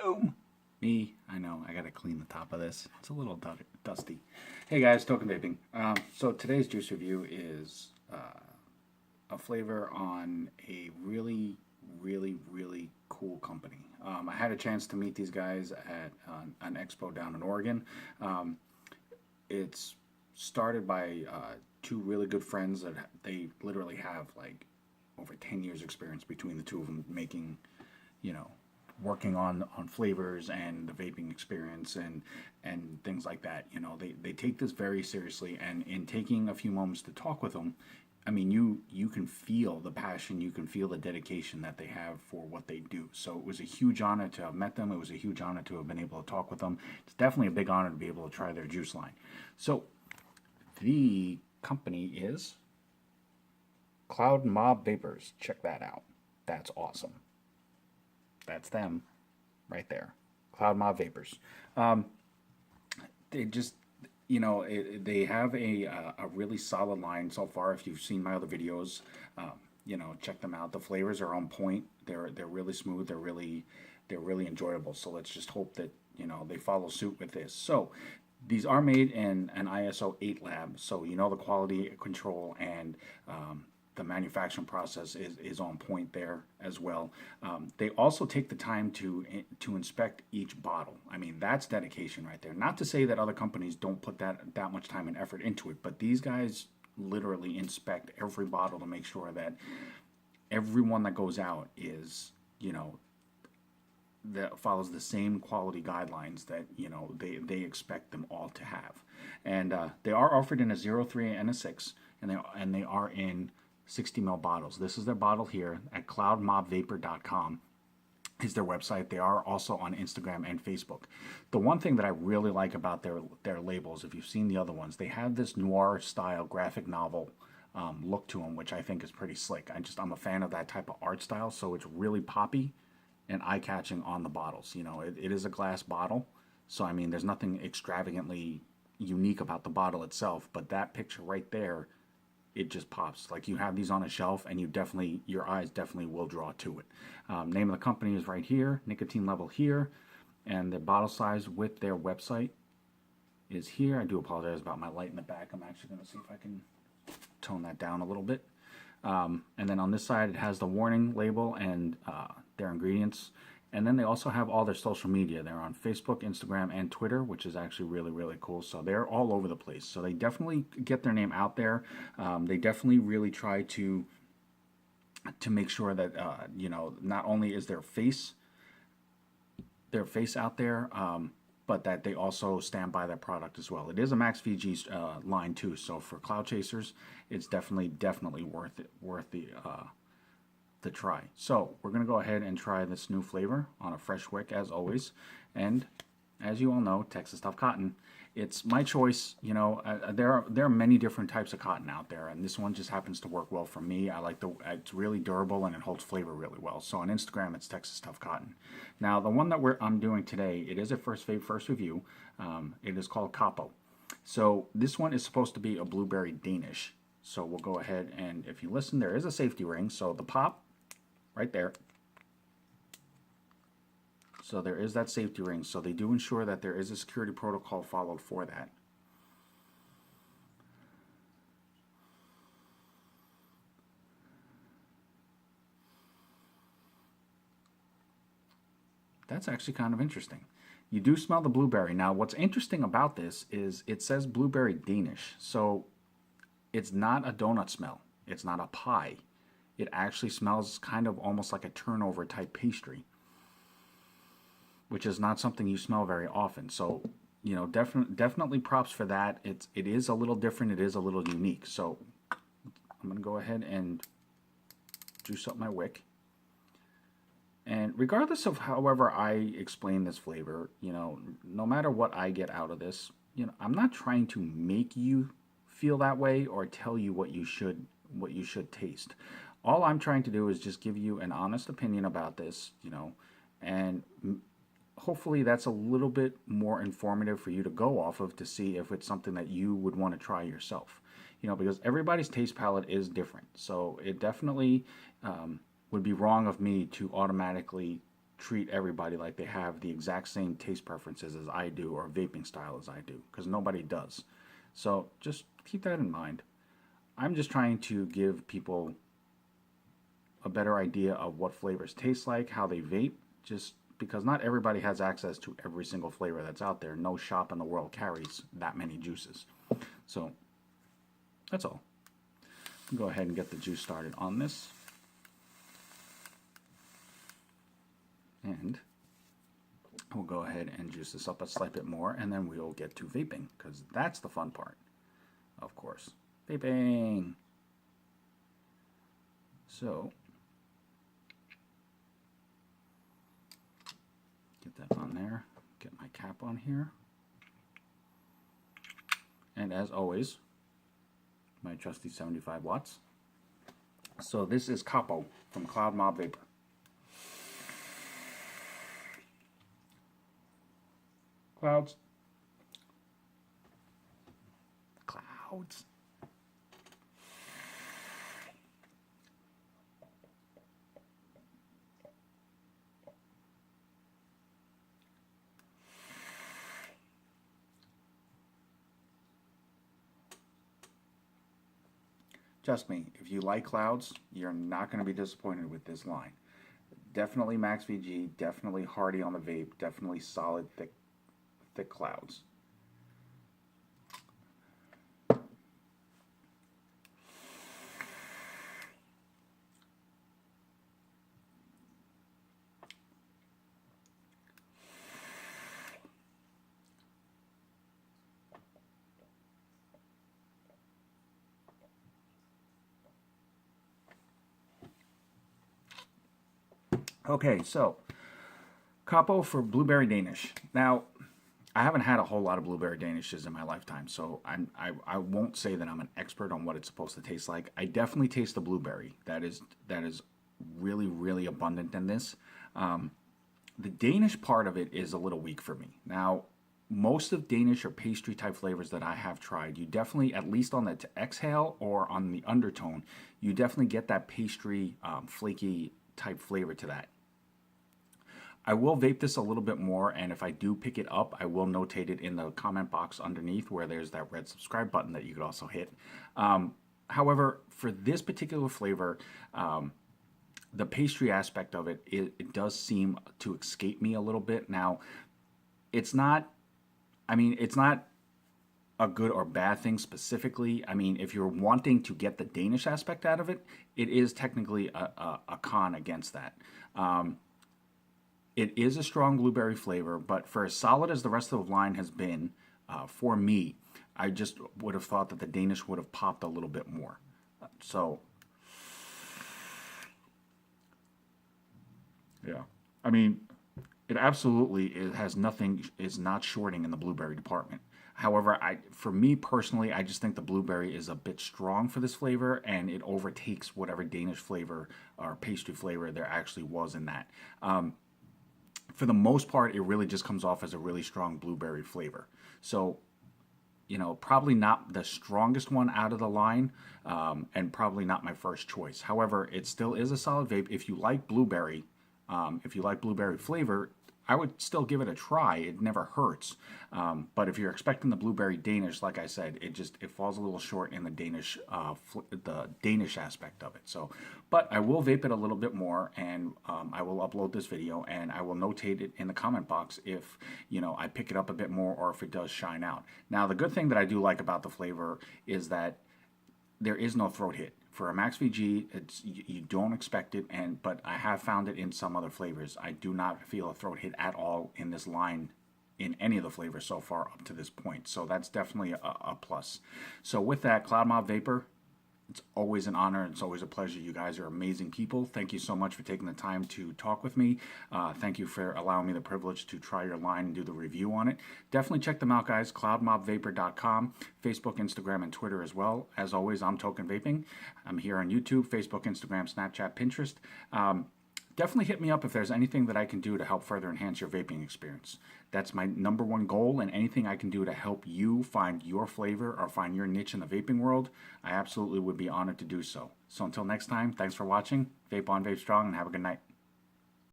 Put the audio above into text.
Boom! Me, I know, I gotta clean the top of this. It's a little dusty. Hey guys, Token Vaping. So today's juice review is a flavor on a really cool company. I had a chance to meet these guys at an expo down in Oregon. It's started by two really good friends that they literally have like over 10 years experience between the two of them making, you know, working on flavors and the vaping experience and things like that. You know, they take this very seriously, and in taking a few moments to talk with them, I mean, you can feel the passion, you can feel the dedication that they have for what they do. So it was a huge honor to have met them. It was a huge honor to have been able to talk with them. It's definitely a big honor to be able to try their juice line. So the company is Cloud Mob Vapors. Check that out. That's awesome. That's them right there. Cloud Mob Vapors. They just, they have a really solid line so far. If you've seen my other videos, check them out. The flavors are on point. They're really smooth. They're really enjoyable. So let's just hope that they follow suit with this. So these are made in an ISO 8 lab, so the quality control and the manufacturing process is on point there as well. They also take the time to inspect each bottle. I mean, that's dedication right there. Not to say that other companies don't put that much time and effort into it, but these guys literally inspect every bottle to make sure that everyone that goes out is, that follows the same quality guidelines that they expect them all to have. And they are offered in a 0.3 and a 6, and they are in 60 ml bottles. This is their bottle here at cloudmobvapor.com is their website. They are also on Instagram and Facebook. The one thing that I really like about their labels, if you've seen the other ones, they have this noir style graphic novel look to them, which I think is pretty slick. I'm a fan of that type of art style, so it's really poppy and eye-catching on the bottles. It is a glass bottle, so I mean, there's nothing extravagantly unique about the bottle itself, but that picture right there, it just pops. Like, you have these on a shelf, and your eyes definitely will draw to it. Name of the company is right here, nicotine level here, and the bottle size with their website is here. I do apologize about my light in the back. I'm actually going to see if I can tone that down a little bit. And then on this side, it has the warning label and their ingredients. And then they also have all their social media. They're on Facebook, Instagram, and Twitter, which is actually really cool. So they're all over the place. So they definitely get their name out there. They definitely really try to make sure that not only is their face out there, but that they also stand by their product as well. It is a Max VG line too, so for cloud chasers, it's definitely worth the try. So we're gonna go ahead and try this new flavor on a fresh wick as always, and as you all know, Texas Tough Cotton. It's my choice. There are many different types of cotton out there, and this one just happens to work well for me. It's really durable and it holds flavor really well. So on Instagram, it's Texas Tough Cotton. Now the one that I'm doing today, it is a first review. It is called Capo. So this one is supposed to be a blueberry Danish. So we'll go ahead, and if you listen, there is a safety ring. So the pop right there. So there is that safety ring. So they do ensure that there is a security protocol followed for that. That's actually kind of interesting. You do smell the blueberry. Now, what's interesting about this is it says blueberry Danish. So it's not a donut smell. It's not a pie. It actually smells kind of almost like a turnover type pastry, which is not something you smell very often. So, definitely props for that. It is a little different. It is a little unique. So I'm going to go ahead and juice up my wick. And regardless of however I explain this flavor, no matter what I get out of this, I'm not trying to make you feel that way or tell you what you should taste. All I'm trying to do is just give you an honest opinion about this, and hopefully that's a little bit more informative for you to go off of to see if it's something that you would want to try yourself. Because everybody's taste palette is different. So it definitely would be wrong of me to automatically treat everybody like they have the exact same taste preferences as I do or vaping style as I do, because nobody does. So just keep that in mind. I'm just trying to give people a better idea of what flavors taste like, how they vape, just because not everybody has access to every single flavor that's out there. No shop in the world carries that many juices. So that's all. Go ahead and get the juice started on this. And we'll go ahead and juice this up a slight bit more, and then we'll get to vaping, because that's the fun part, of course. Vaping! So, get that on there, get my cap on here. And as always, my trusty 75 watts. So this is Capo from Cloud Mob Vapor. Clouds. Clouds. Trust me, if you like clouds, you're not going to be disappointed with this line. Definitely Max VG, definitely hardy on the vape, definitely solid, thick clouds. Okay, so Capo for Blueberry Danish. Now, I haven't had a whole lot of Blueberry Danishes in my lifetime, so I won't say that I'm an expert on what it's supposed to taste like. I definitely taste the blueberry. That is really, really abundant in this. The Danish part of it is a little weak for me. Now, most of Danish or pastry type flavors that I have tried, you definitely, at least on the exhale or on the undertone, you definitely get that pastry, flaky type flavor to that. I will vape this a little bit more, and if I do pick it up, I will notate it in the comment box underneath where there's that red subscribe button that you could also hit. However, for this particular flavor, the pastry aspect of it, it does seem to escape me a little bit. Now, it's not a good or bad thing specifically. I mean, if you're wanting to get the Danish aspect out of it, it is technically a con against that. It is a strong blueberry flavor, but for as solid as the rest of the line has been, for me, I just would have thought that the Danish would have popped a little bit more. So, yeah. I mean, it absolutely has nothing, is not shorting in the blueberry department. However, for me personally, I just think the blueberry is a bit strong for this flavor, and it overtakes whatever Danish flavor or pastry flavor there actually was in that. For the most part, it really just comes off as a really strong blueberry flavor. So, you know, probably not the strongest one out of the line, and probably not my first choice. However, it still is a solid vape. If you like blueberry flavor, I would still give it a try. It never hurts. But if you're expecting the blueberry Danish, like I said, it falls a little short in the Danish aspect of it. So, but I will vape it a little bit more, and I will upload this video, and I will notate it in the comment box if, you know, I pick it up a bit more or if it does shine out. Now, the good thing that I do like about the flavor is that there is no throat hit. For a Max VG, you don't expect it, but I have found it in some other flavors. I do not feel a throat hit at all in this line in any of the flavors so far up to this point. So that's definitely a plus. So with that, Cloud Mob Vapor, it's always an honor. It's always a pleasure. You guys are amazing people. Thank you so much for taking the time to talk with me. Thank you for allowing me the privilege to try your line and do the review on it. Definitely check them out, guys. CloudMobVapor.com, Facebook, Instagram, and Twitter as well. As always, I'm Token Vaping. I'm here on YouTube, Facebook, Instagram, Snapchat, Pinterest. Definitely hit me up if there's anything that I can do to help further enhance your vaping experience. That's my #1 goal, and anything I can do to help you find your flavor or find your niche in the vaping world, I absolutely would be honored to do so. So until next time, thanks for watching. Vape on, vape strong, and have a good night.